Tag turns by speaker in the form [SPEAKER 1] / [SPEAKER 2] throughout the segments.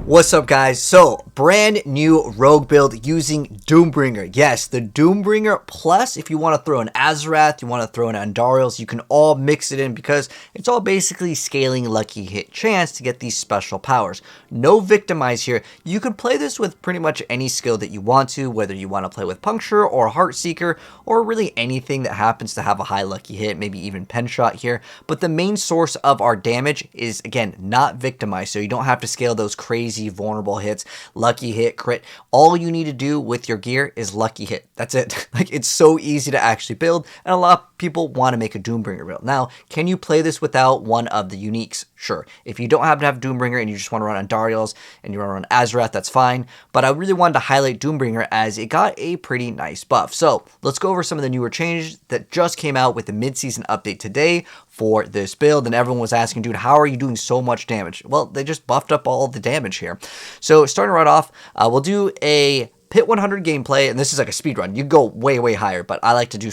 [SPEAKER 1] What's up, guys? So, brand new rogue build using DoomBringer. Yes, the DoomBringer plus, if you want to throw an AzureWrath, you want to throw an Andariel, you can all mix it in because it's all basically scaling lucky hit chance to get these special powers. No victimize here. You could play this with pretty much any skill that you want to, whether you want to play with Puncture or Heartseeker or really anything that happens to have a high lucky hit, maybe even Pen Shot here. But the main source of our damage is, again, not victimize, so you don't have to scale those crazy vulnerable hits, lucky hit, crit. All you need to do with your gear is lucky hit. That's it. Like, it's so easy to actually build, and a lot of people want to make a DoomBringer build. Now, can you play this without one of the uniques? Sure. If you don't happen to have DoomBringer and you just want to run Andariels and you want to run AzureWrath, that's fine. But I really wanted to highlight DoomBringer as it got a pretty nice buff. So let's go over some of the newer changes that just came out with the mid-season update today for this build. And everyone was asking, dude, how are you doing so much damage? Well, they just buffed up all the damage here. So starting right off, we'll do a Pit 100 gameplay, and this is like a speed run. You go way, way higher, but I like to do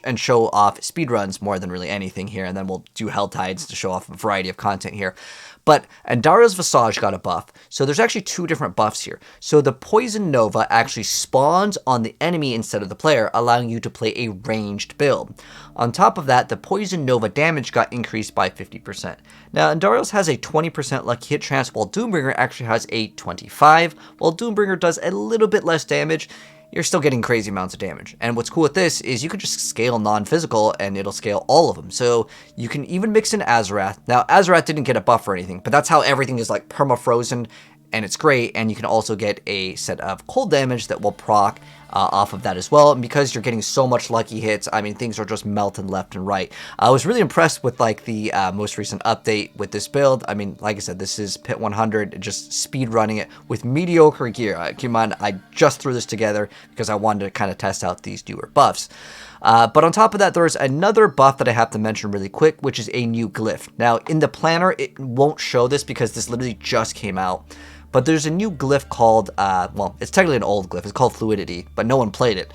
[SPEAKER 1] and show off speedruns more than really anything here, and then we'll do Helltides to show off a variety of content here. But Andariel's Visage got a buff, so there's actually two different buffs here. So the Poison Nova actually spawns on the enemy instead of the player, allowing you to play a ranged build. On top of that, the Poison Nova damage got increased by 50%. Now, Andariel's has a 20% lucky hit chance, while DoomBringer actually has a 25%. While DoomBringer does a little bit less damage, you're still getting crazy amounts of damage. And what's cool with this is you can just scale non-physical and it'll scale all of them. So you can even mix in AzureWrath. Now, AzureWrath didn't get a buff or anything, but that's how everything is like perma-frozen, and it's great. And you can also get a set of cold damage that will proc off of that as well. And because you're getting so much lucky hits, I mean, things are just melting left and right. I was really impressed with like the most recent update with this build. I mean, like I said, this is Pit 100, just speed running it with mediocre gear. Keep in mind, I just threw this together because I wanted to kind of test out these newer buffs. But on top of that, there's another buff that I have to mention really quick, which is a new glyph. Now, in the planner, it won't show this because this literally just came out. But there's a new glyph called, well, it's technically an old glyph. It's called Fluidity, but no one played it.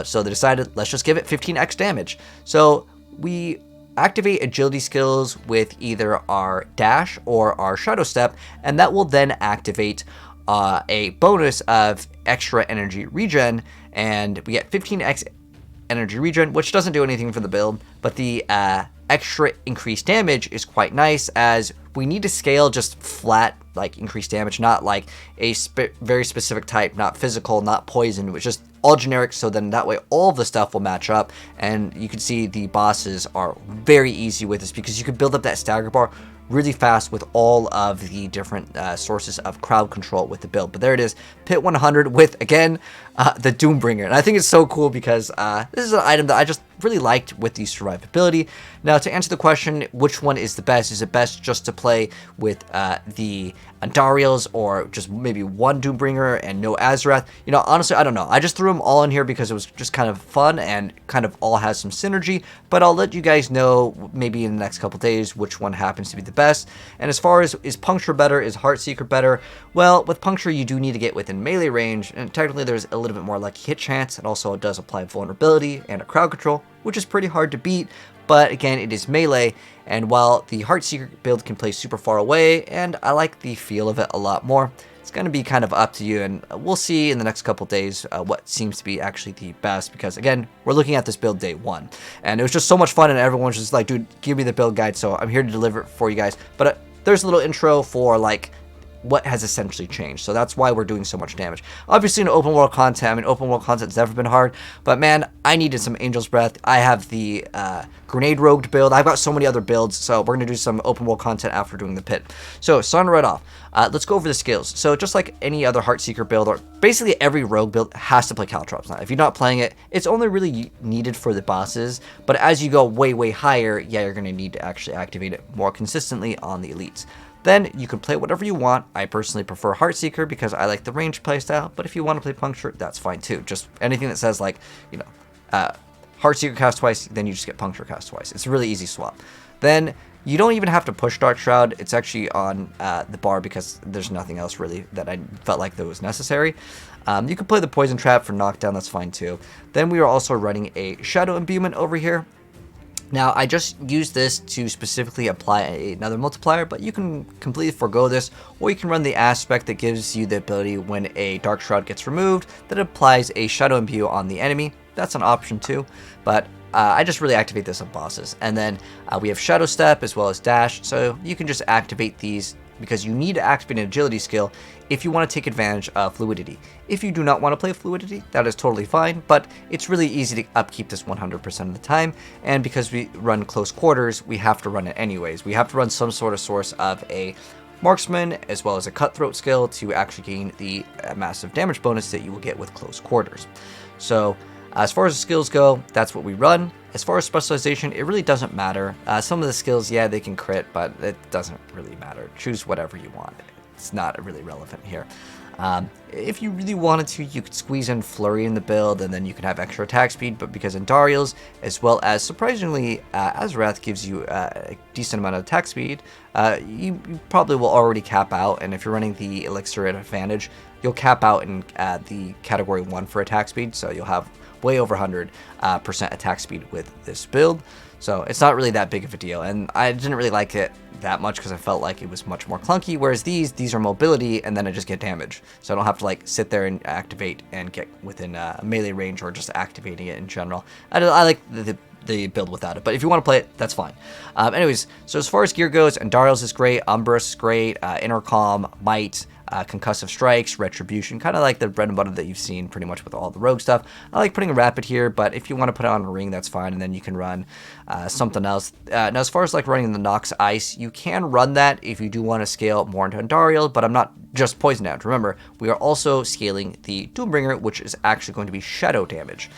[SPEAKER 1] So they decided, let's just give it 15x damage. So we activate agility skills with either our dash or our shadow step, and that will then activate a bonus of extra energy regen, and we get 15x energy regen, which doesn't do anything for the build, but the extra increased damage is quite nice, as we need to scale just flat like increased damage, not like a very specific type, not physical, not poison, which is all generic. So then that way all of the stuff will match up, and you can see the bosses are very easy with this because you can build up that stagger bar really fast with all of the different sources of crowd control with the build. But there it is, Pit 100 with, again, the DoomBringer. And I think it's so cool because this is an item that I just really liked with the survivability. Now, to answer the question, which one is the best? Is it best just to play with the Andariels, or just maybe one DoomBringer and no AzureWrath? You know, honestly, I don't know. I just threw them all in here because it was just kind of fun and kind of all has some synergy. But I'll let you guys know maybe in the next couple days which one happens to be the best. And as far as, is Puncture better? Is Heartseeker better? Well, with Puncture, you do need to get within melee range, and technically there's a little bit more lucky hit chance. It also does apply vulnerability and a crowd control, which is pretty hard to beat. But again, it is melee, and while the Heartseeker build can play super far away, and I like the feel of it a lot more, it's going to be kind of up to you, and we'll see in the next couple days what seems to be actually the best, because again, we're looking at this build day one, and it was just so much fun, and everyone's just like, dude, give me the build guide, so I'm here to deliver it for you guys. But there's a little intro for like what has essentially changed. So that's why we're doing so much damage. Obviously in open world content, I mean, open world content's never been hard, but man, I needed some Angel's Breath. I have the grenade rogued build. I've got so many other builds, so we're gonna do some open world content after doing the pit. So starting right off, let's go over the skills. So just like any other Heartseeker build, or basically every rogue build has to play Caltrops. Now, if you're not playing it, it's only really needed for the bosses, but as you go way, way higher, yeah, you're gonna need to actually activate it more consistently on the elites. Then you can play whatever you want. I personally prefer Heartseeker because I like the range playstyle, but if you want to play Puncture, that's fine too. Just anything that says like, you know, Heartseeker cast twice, then you just get Puncture cast twice. It's a really easy swap. Then you don't even have to push Dark Shroud. It's actually on the bar because there's nothing else really that I felt like that was necessary. You can play the Poison Trap for knockdown, that's fine too. Then we are also running a Shadow Imbuement over here. Now, I just use this to specifically apply another multiplier, but you can completely forego this, or you can run the aspect that gives you the ability when a Dark Shroud gets removed that applies a Shadow Imbue on the enemy. That's an option too, but I just really activate this on bosses. And then we have Shadow Step as well as Dash, so you can just activate these because you need to activate an agility skill if you want to take advantage of fluidity. If you do not want to play fluidity, that is totally fine, but it's really easy to upkeep this 100% of the time, and because we run close quarters, we have to run it anyways. We have to run some sort of source of a marksman as well as a cutthroat skill to actually gain the massive damage bonus that you will get with close quarters. So as far as the skills go, that's what we run. As far as specialization, it really doesn't matter. Some of the skills, yeah, they can crit, but it doesn't really matter. Choose whatever you want. It's not really relevant here. If you really wanted to, you could squeeze in Flurry in the build, and then you can have extra attack speed, but because Andariel's, as well as, surprisingly, AzureWrath gives you a decent amount of attack speed, you probably will already cap out, and if you're running the Elixir at advantage, you'll cap out in the Category 1 for attack speed, so you'll have way over 100% attack speed with this build. So it's not really that big of a deal, and I didn't really like it that much because I felt like it was much more clunky, whereas these are mobility, and then I just get damage. So I don't have to like sit there and activate and get within melee range or just activating it in general. I like the build without it, but if you want to play it, that's fine. Anyways, so as far as gear goes, Andariel's is great, Umbrus is great, Intercom, Might, concussive strikes, retribution, kind of like the bread and butter that you've seen pretty much with all the rogue stuff. I like putting a rapid here, but if you want to put it on a ring, that's fine, and then you can run something else. Now, as far as like running the Nox Ice, you can run that if you do want to scale more into Andariel, but I'm not just poison damage. Remember, we are also scaling the DoomBringer, which is actually going to be shadow damage.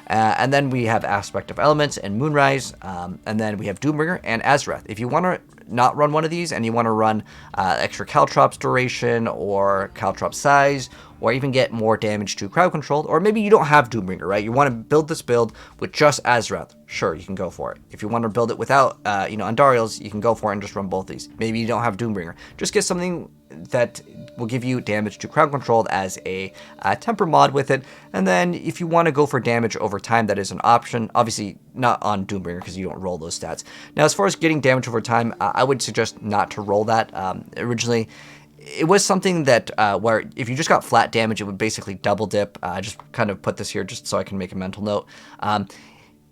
[SPEAKER 1] And then we have Aspect of Elements and Moonrise, and then we have DoomBringer and AzureWrath. If you want to not run one of these and you want to run extra Caltrops duration or Caltrop size, or even get more damage to crowd control, or maybe you don't have DoomBringer, right? You want to build this build with just AzureWrath. Sure, you can go for it. If you want to build it without, Andariel's, you can go for it and just run both these. Maybe you don't have DoomBringer. Just get something that will give you damage to crowd controlled as a temper mod with it. And then if you want to go for damage over time, that is an option. Obviously, not on DoomBringer because you don't roll those stats. Now, as far as getting damage over time, I would suggest not to roll that. Originally, it was something that where if you just got flat damage, it would basically double dip. I just kind of put this here just so I can make a mental note.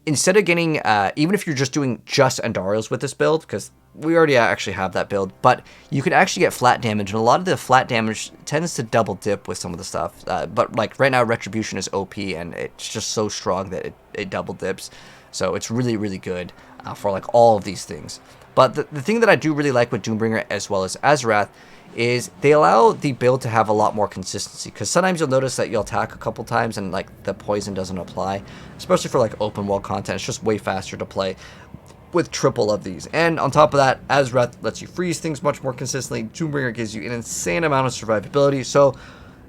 [SPEAKER 1] Instead of getting, even if you're just doing just Andariel's with this build, because we already actually have that build, but you can actually get flat damage, and a lot of the flat damage tends to double dip with some of the stuff. But like right now, Retribution is OP, and it's just so strong that it double dips. So it's really, really good for like all of these things. But the thing that I do really like with DoomBringer as well as AzureWrath is they allow the build to have a lot more consistency, because sometimes you'll notice that you'll attack a couple times and like the poison doesn't apply, especially for like open world content. It's just way faster to play with triple of these. And on top of that, AzureWrath lets you freeze things much more consistently. DoomBringer gives you an insane amount of survivability. So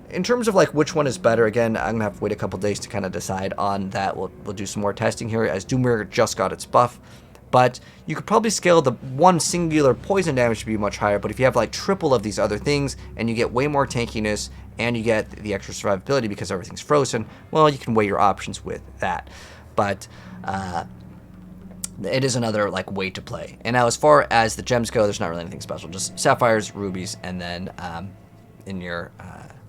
[SPEAKER 1] in terms of like which one is better, again, I'm gonna have to wait a couple days to kind of decide on that. We'll do some more testing here as DoomBringer just got its buff. But you could probably scale the one singular poison damage to be much higher, but if you have like triple of these other things and you get way more tankiness and you get the extra survivability because everything's frozen, well, you can weigh your options with that. But it is another like way to play. And now as far as the gems go, there's not really anything special, just sapphires, rubies, and then in your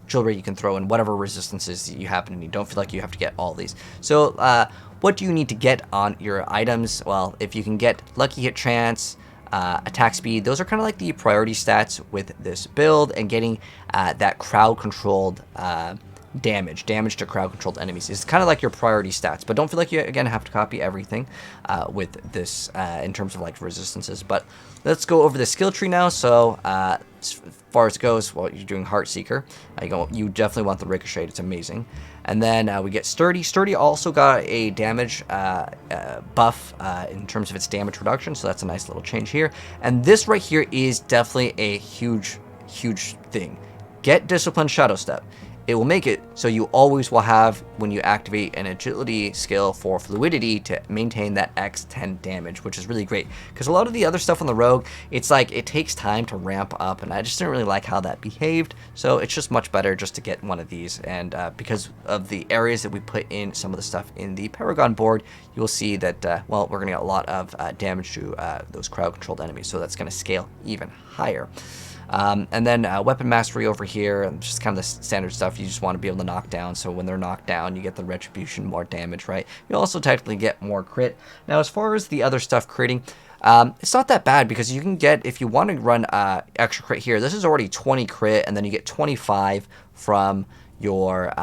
[SPEAKER 1] jewelry you can throw in whatever resistances you happen to need. Don't feel like you have to get all these. So what do you need to get on your items? Well, if you can get Lucky Hit Chance, attack speed, those are kind of like the priority stats with this build, and getting that crowd controlled damage to crowd controlled enemies is kind of like your priority stats. But don't feel like you again have to copy everything with this in terms of like resistances. But let's go over the skill tree now. So as far as it goes, well, you're doing Heartseeker. You definitely want the Ricochet. It's amazing. And then we get Sturdy. Sturdy also got a damage buff in terms of its damage reduction, so that's a nice little change here. And this right here is definitely a huge thing. Get Disciplined Shadow Step. it will make it so you always will have, when you activate an agility skill for fluidity, to maintain that X10 damage, which is really great. Because a lot of the other stuff on the rogue, it's like it takes time to ramp up, and I just didn't really like how that behaved. So it's just much better just to get one of these. And because of the areas that we put in some of the stuff in the Paragon board, you will see that, well, we're going to get a lot of damage to those crowd-controlled enemies. So that's going to scale even higher. And then weapon mastery over here, and just kind of the standard stuff you just want to be able to knock down. So when they're knocked down, you get the retribution, more damage, right? You also technically get more crit. Now, as far as the other stuff critting, it's not that bad, because you can get, if you want to run extra crit here, this is already 20 crit, and then you get 25 from your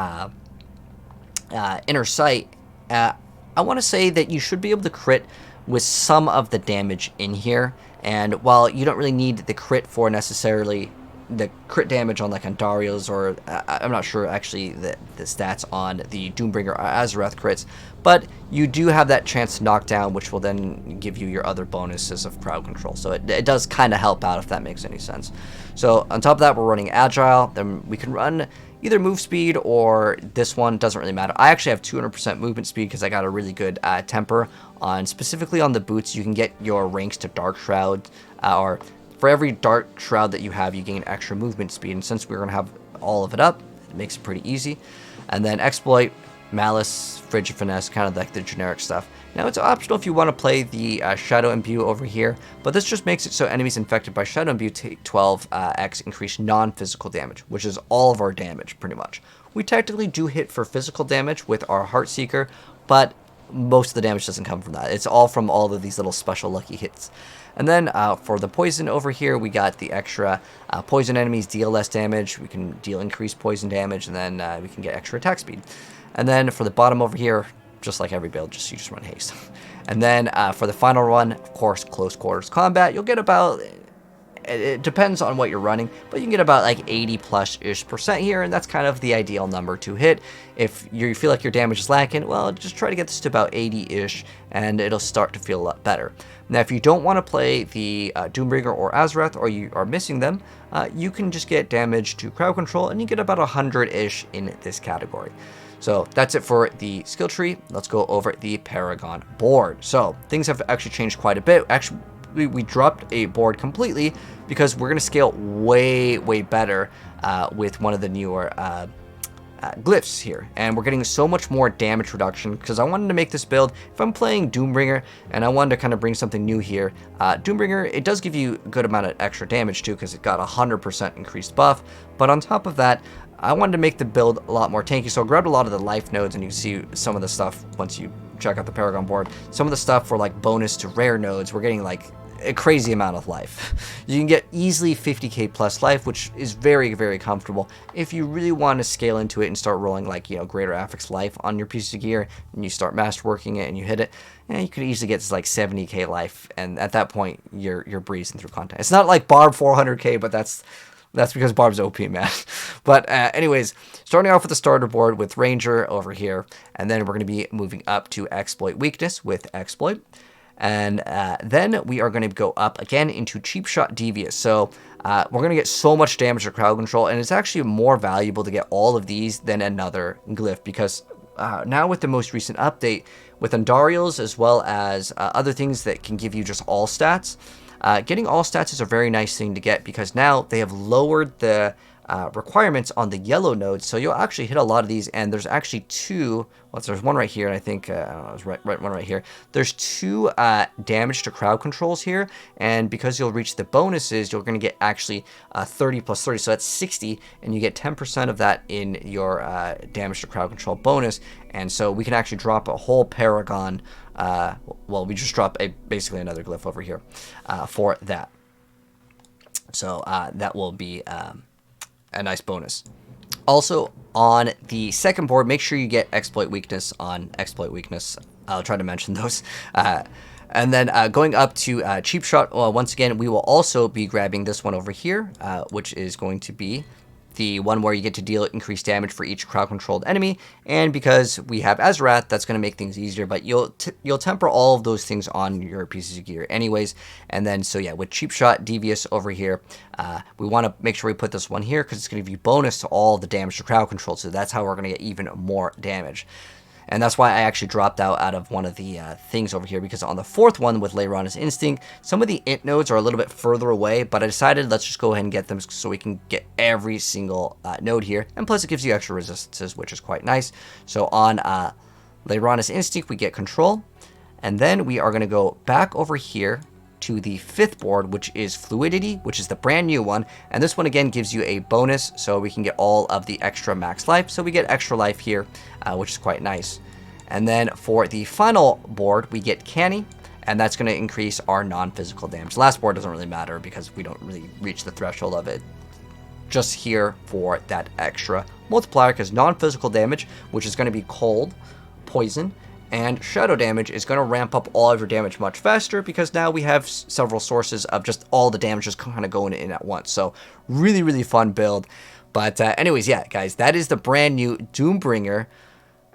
[SPEAKER 1] inner sight. I want to say that you should be able to crit with some of the damage in here. And while you don't really need the crit for necessarily the crit damage on like Andariel's, or I'm not sure actually the stats on the DoomBringer or AzureWrath crits, but you do have that chance to knock down, which will then give you your other bonuses of crowd control. So it does kind of help out, if that makes any sense. So on top of that, we're running agile. Then we can run either move speed or this one, doesn't really matter. I actually have 200% movement speed because I got a really good temper on, specifically on the boots. You can get your ranks to Dark Shroud, or for every Dark Shroud that you have, you gain extra movement speed. And since we're going to have all of it up, it makes it pretty easy. And then Exploit, Malice, Frigid Finesse, kind of like the generic stuff. Now, it's optional if you want to play the Shadow Imbue over here, but this just makes it so enemies infected by Shadow Imbue take 12x increased non-physical damage, which is all of our damage, pretty much. We technically do hit for physical damage with our Heartseeker, but most of the damage doesn't come from that. It's all from all of these little special lucky hits. And then for the poison over here, we got the extra poison enemies deal less damage. We can deal increased poison damage, and then we can get extra attack speed. And then for the bottom over here, just like every build, you just run haste. And then for the final one, of course, close quarters combat. You'll get about, it depends on what you're running, but you can get about like 80+% here, and that's kind of the ideal number to hit. If you feel like your damage is lacking, well, just try to get this to about 80-ish, and it'll start to feel a lot better. Now, if you don't want to play the DoomBringer or AzureWrath, or you are missing them, you can just get damage to crowd control, and you get about 100-ish in this category. So that's it for the skill tree. Let's go over the Paragon board. So things have actually changed quite a bit. Actually, we dropped a board completely because we're going to scale way better with one of the newer glyphs here, and we're getting so much more damage reduction because I wanted to make this build, if I'm playing DoomBringer and I wanted to kind of bring something new here, DoomBringer, it does give you a good amount of extra damage too, because it got 100% increased buff, but on top of that, I wanted to make the build a lot more tanky, so I grabbed a lot of the life nodes, and you can see some of the stuff once you check out the Paragon board. Some of the stuff for like bonus to rare nodes, we're getting like a crazy amount of life. You can get easily 50k plus life, which is very comfortable. If you really want to scale into it and start rolling like, you know, greater affix life on your piece of gear, and you start masterworking it and you hit it, you could easily get to like 70k life, and at that point you're breezing through content. It's not like Barb 400k, but that's because Barb's OP, man. But anyways, starting off with the starter board with Ranger over here, and then we're going to be moving up to Exploit Weakness with Exploit. And then we are going to go up again into Cheap Shot Devious. So we're going to get so much damage to crowd control, and it's actually more valuable to get all of these than another glyph, because now with the most recent update, with Andariel's as well as other things that can give you just all stats, getting all stats is a very nice thing to get, because now they have lowered the requirements on the yellow nodes, so you'll actually hit a lot of these. And there's actually two, well, there's one right here, and I think there's one right here. There's two damage to crowd controls here, and because you'll reach the bonuses, you're going to get actually 30 plus 30, so that's 60, and you get 10% of that in your damage to crowd control bonus. And so we can actually drop a whole Paragon, well, we just drop basically another glyph over here for that. So that will be a nice bonus. Also, on the second board, make sure you get Exploit Weakness on Exploit Weakness. I'll try to mention those. And then going up to Cheap Shot, well, once again, we will also be grabbing this one over here, which is going to be the one where you get to deal increased damage for each crowd-controlled enemy, and because we have AzureWrath, that's going to make things easier, but you'll temper all of those things on your pieces of gear anyways. And then, so yeah, with Cheap Shot, Devious over here, we want to make sure we put this one here because it's going to give you bonus to all the damage to crowd control, so that's how we're going to get even more damage. And that's why I actually dropped out of one of the things over here, because on the fourth one with Leiron's Instinct, some of the int nodes are a little bit further away, but I decided let's just go ahead and get them so we can get every single node here. And plus it gives you extra resistances, which is quite nice. So on Leiron's Instinct, we get Control. And then we are going to go back over here to the fifth board, which is Fluidity, which is the brand new one. And this one again gives you a bonus, so we can get all of the extra max life. So we get extra life here, which is quite nice. And then for the final board, we get Canny, and that's going to increase our non-physical damage. The last board doesn't really matter because we don't really reach the threshold of it. Just here for that extra multiplier, because non-physical damage, which is going to be cold, poison, and shadow damage, is going to ramp up all of your damage much faster, because now we have several sources of just all the damage just kind of going in at once. So really, really fun build. But anyways, yeah, guys, that is the brand new DoomBringer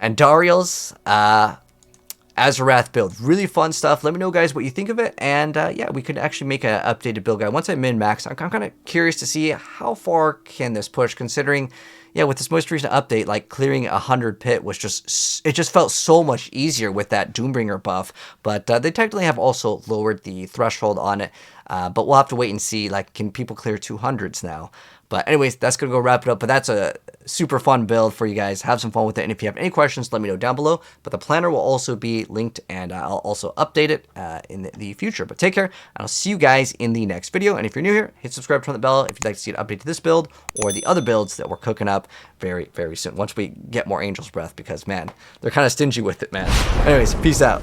[SPEAKER 1] Andariel's AzureWrath build. Really fun stuff. Let me know, guys, what you think of it. And yeah, we could actually make an updated build guide. Once I min-max, I'm kind of curious to see how far can this push, considering, yeah, with this most recent update, like clearing 100 pit was just, it just felt so much easier with that DoomBringer buff. But they technically have also lowered the threshold on it. But we'll have to wait and see, like, can people clear 200s now? But anyways, that's going to go wrap it up. But that's a super fun build for you guys. Have some fun with it. And if you have any questions, let me know down below. But the planner will also be linked, and I'll also update it in the future. But take care, and I'll see you guys in the next video. And if you're new here, hit subscribe, turn the bell if you'd like to see an update to this build or the other builds that we're cooking up very, very soon. Once we get more Angel's Breath, because, man, they're kind of stingy with it, man. Anyways, peace out.